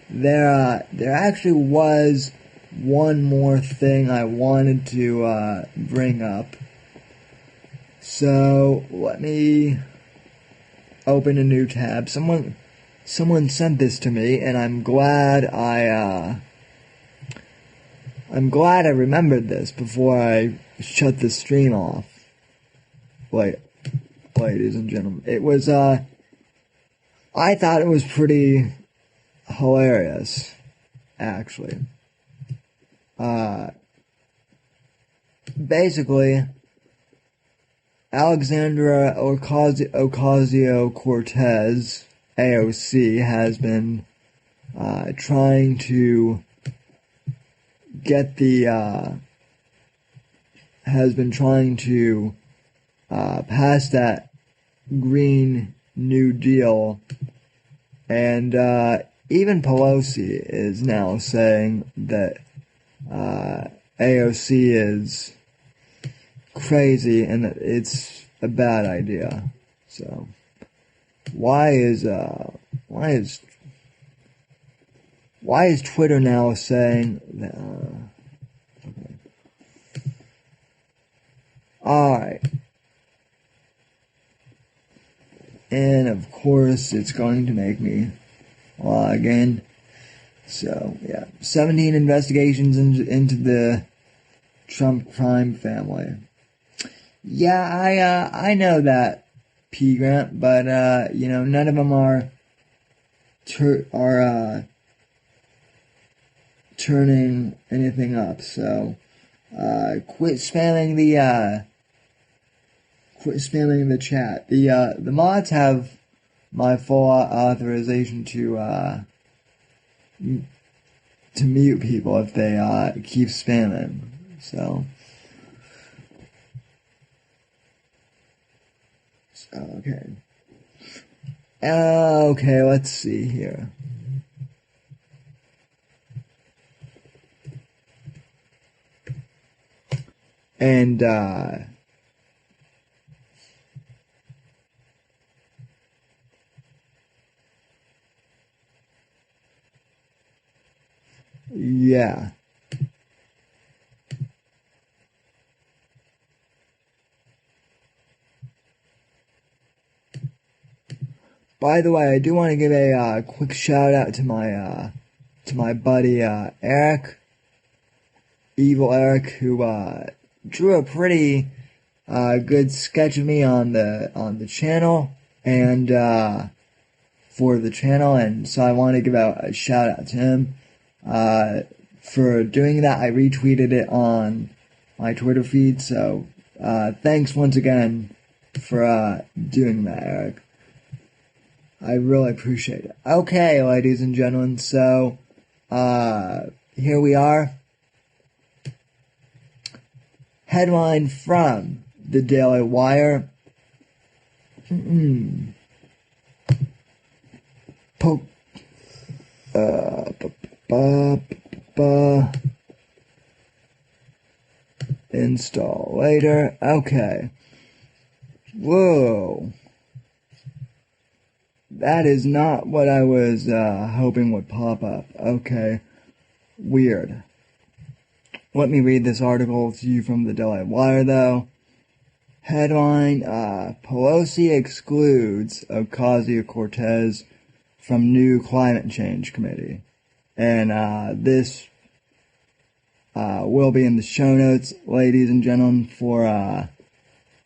there actually was one more thing I wanted to bring up. So let me open a new tab. Someone sent this to me, and I'm glad I remembered this before I shut the stream off. Ladies and gentlemen, it was I thought it was pretty hilarious, actually. Basically, Alexandra Ocasio-Cortez, AOC, has been trying to get pass that Green New Deal, and even Pelosi is now saying that AOC is crazy and that it's a bad idea. So why is Twitter now saying that? Okay. All right. And of course, it's going to make me log in. So, yeah. 17 investigations into the Trump crime family. Yeah, I know that, P. Grant, but, none of them are turning anything up. So, quit spamming the chat. The mods have my full authorization to mute people if they keep spamming. So okay, let's see here. And yeah. By the way, I do want to give a quick shout out to my buddy Eric, Evil Eric, who drew a pretty good sketch of me on the channel and for the channel, and so I want to give a shout out to him for doing that. I retweeted it on my Twitter feed. So thanks once again for doing that, Eric. I really appreciate it. Okay, ladies and gentlemen, so here we are. Headline from the Daily Wire. Install later. Okay. Whoa. That is not what I was hoping would pop up. Okay. Weird. Let me read this article to you from the Daily Wire, though. Headline, Pelosi excludes Ocasio-Cortez from new climate change committee. And this will be in the show notes, ladies and gentlemen, for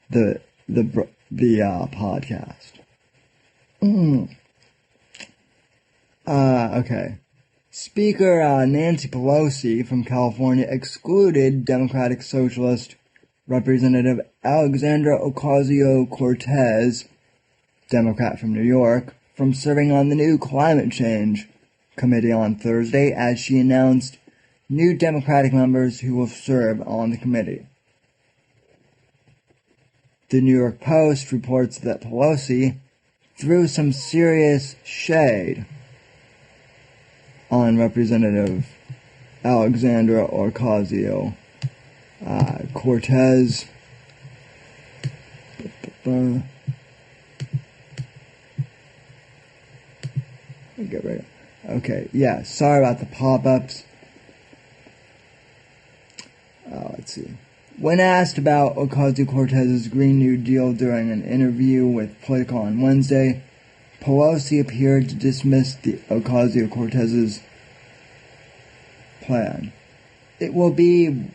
the podcast. Okay. Speaker Nancy Pelosi from California excluded Democratic Socialist Representative Alexandra Ocasio-Cortez, Democrat from New York, from serving on the new Climate Change Committee on Thursday as she announced new Democratic members who will serve on the committee. The New York Post reports that Pelosi threw some serious shade on Representative Alexandra Ocasio-Cortez. Get rid of. Okay, yeah, sorry about the pop-ups. Let's see. When asked about Ocasio-Cortez's Green New Deal during an interview with Politico on Wednesday, Pelosi appeared to dismiss the Ocasio-Cortez's plan. It will be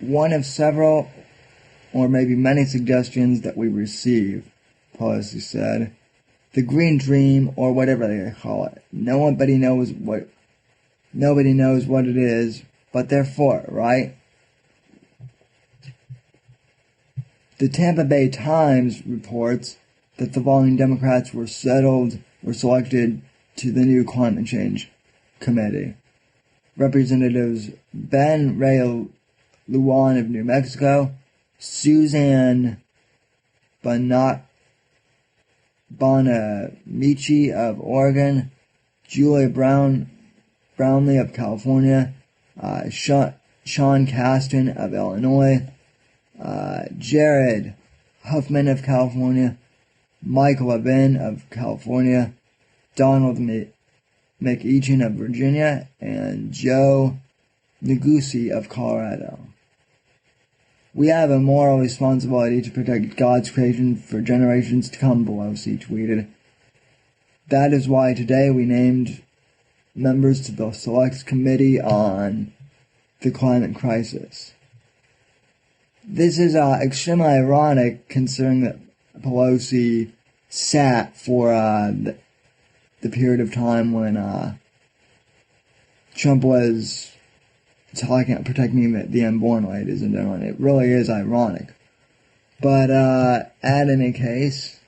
one of several, or maybe many suggestions that we receive, Pelosi said. The Green Dream, or whatever they call it. Nobody knows what it is, but they're for it, right? The Tampa Bay Times reports that the following Democrats were selected to the new Climate Change Committee. Representatives Ben Ray Lujan of New Mexico, Suzanne Bonamici of Oregon, Julia Brownlee of California, Sean Casten of Illinois, Jared Huffman of California, Mike Levin of California, Donald McEachin of Virginia, and Joe Negussi of Colorado. We have a moral responsibility to protect God's creation for generations to come, Pelosi tweeted. That is why today we named members to the Select Committee on the Climate Crisis. This is extremely ironic considering that Pelosi sat for the period of time when Trump was protecting the unborn, ladies and gentlemen. It really is ironic. But at any case,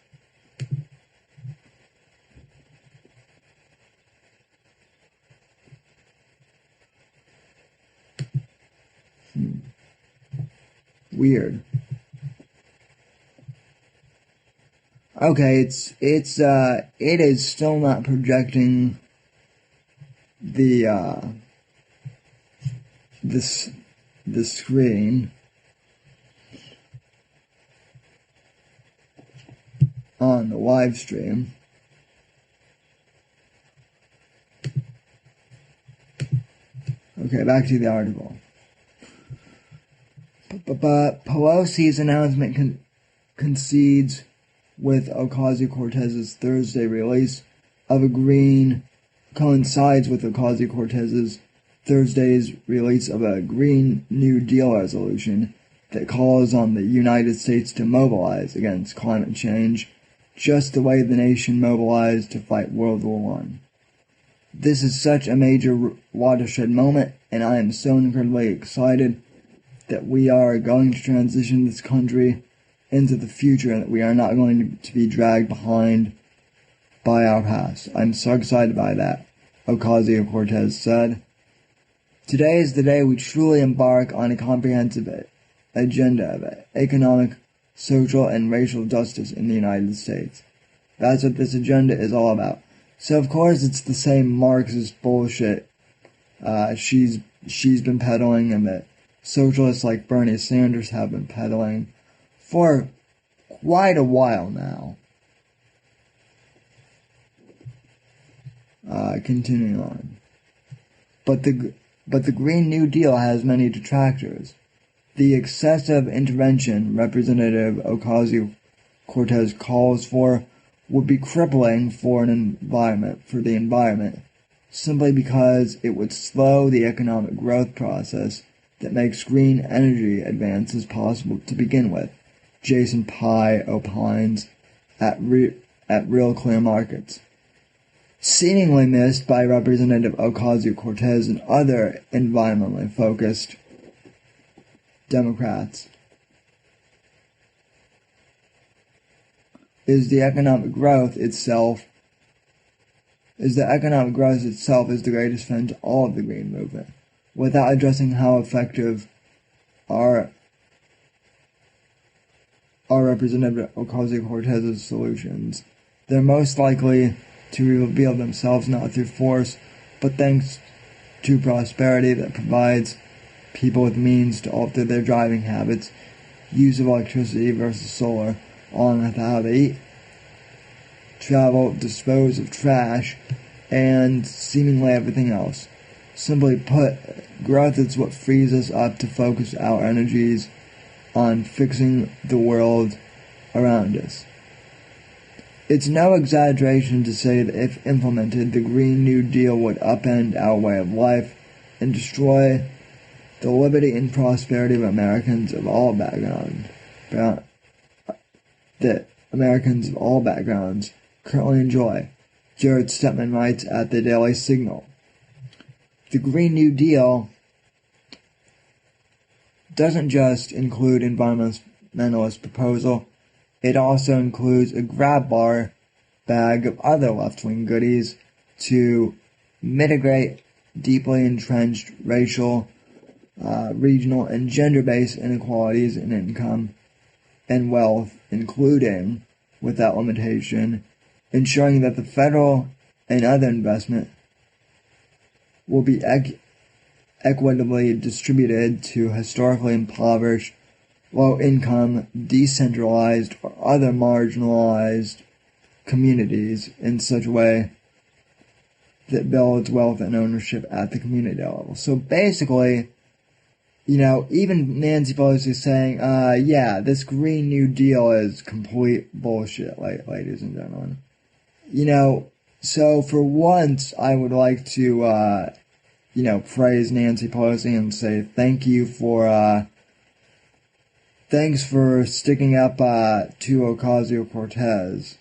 weird. Okay, it is still not projecting the screen on the live stream. Okay, back to the article. But Pelosi's announcement concedes with Ocasio-Cortez's Thursday release of coincides with Ocasio-Cortez's Thursday's release of a Green New Deal resolution that calls on the United States to mobilize against climate change, just the way the nation mobilized to fight World War I. This is such a major watershed moment, and I am so incredibly excited that we are going to transition this country into the future and that we are not going to be dragged behind by our past. I'm so excited by that, Ocasio-Cortez said. Today is the day we truly embark on a comprehensive agenda of economic, social, and racial justice in the United States. That's what this agenda is all about. So of course it's the same Marxist bullshit she's been peddling and that socialists like Bernie Sanders have been peddling for quite a while now. Continuing on. But the Green New Deal has many detractors. The excessive intervention Representative Ocasio-Cortez calls for would be crippling for the environment, simply because it would slow the economic growth process that makes green energy advances possible to begin with, Jason Pye opines at Real Clear Markets. Seemingly missed by Representative Ocasio-Cortez and other environmentally focused Democrats is the economic growth itself is the greatest friend to all of the green movement, without addressing how effective are Representative Ocasio-Cortez's solutions. They're most likely to reveal themselves not through force, but thanks to prosperity that provides people with means to alter their driving habits, use of electricity versus solar, on with how they eat, travel, dispose of trash, and seemingly everything else. Simply put, growth is what frees us up to focus our energies on fixing the world around us. It's no exaggeration to say that if implemented, the Green New Deal would upend our way of life and destroy the liberty and prosperity of Americans of all backgrounds currently enjoy, Jared Stepman writes at the Daily Signal. The Green New Deal doesn't just include environmentalist proposal, it also includes a grab bar bag of other left-wing goodies to mitigate deeply entrenched racial, regional, and gender-based inequalities in income and wealth, including, without limitation, ensuring that the federal and other investment will be equitably distributed to historically impoverished, low-income, decentralized, or other marginalized communities in such a way that builds wealth and ownership at the community level. So basically, even Nancy Pelosi is saying, this Green New Deal is complete bullshit, ladies and gentlemen. So for once, I would like to, praise Nancy Pelosi and say thank you for, thanks for sticking up, to Ocasio-Cortez.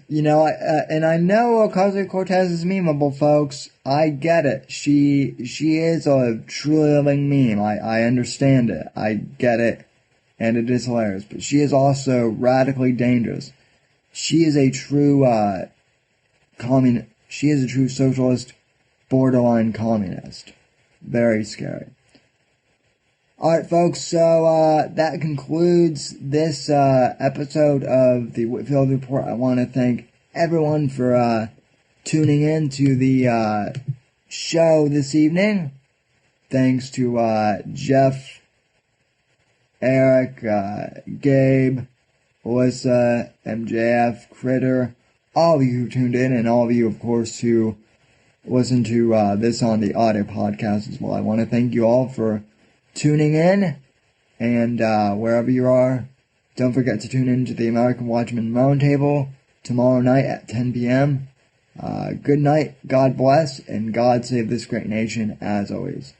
And I know Ocasio-Cortez is memeable, folks. I get it. She is a truly living meme. I understand it. I get it. And it is hilarious. But she is also radically dangerous. She is a true, she is a true socialist, borderline communist. Very scary. Alright, folks, so that concludes this episode of the Whitfield Report. I want to thank everyone for tuning in to the show this evening. Thanks to Jeff, Eric, Gabe, Alyssa, MJF, Critter, all of you who tuned in, and all of you, of course, who listen to this on the audio podcast as well. I want to thank you all for tuning in, and wherever you are, don't forget to tune in to the American Watchman Roundtable tomorrow night at 10 p.m. Good night, God bless, and God save this great nation as always.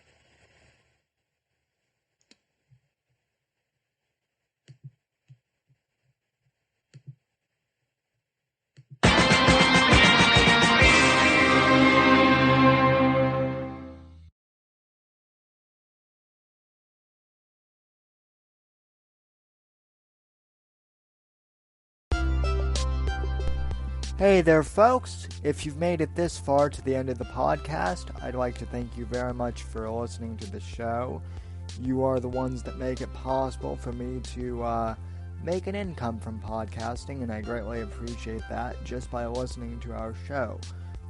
Hey there, folks. If you've made it this far to the end of the podcast, I'd like to thank you very much for listening to the show. You are the ones that make it possible for me to make an income from podcasting, and I greatly appreciate that just by listening to our show.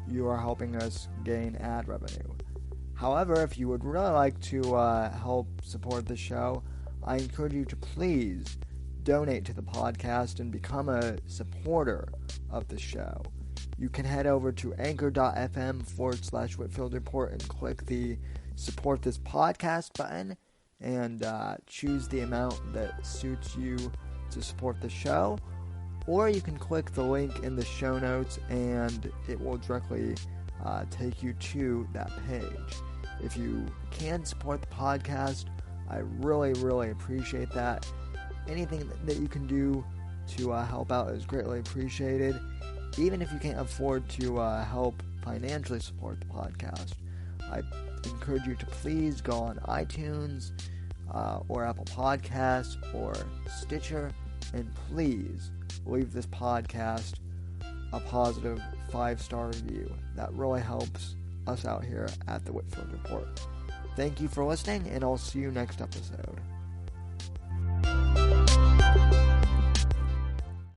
You are helping us gain ad revenue. However, if you would really like to help support the show, I encourage you to please donate to the podcast and become a supporter of the show. You can head over to anchor.fm/Whitfield Report and click the support this podcast button and choose the amount that suits you to support the show. Or you can click the link in the show notes and it will directly take you to that page. If you can support the podcast, I really, really appreciate that. Anything that you can do to help out is greatly appreciated. Even if you can't afford to help financially support the podcast, I encourage you to please go on iTunes or Apple Podcasts or Stitcher and please leave this podcast a positive 5-star review. That really helps us out here at the Whitfield Report. Thank you for listening, and I'll see you next episode.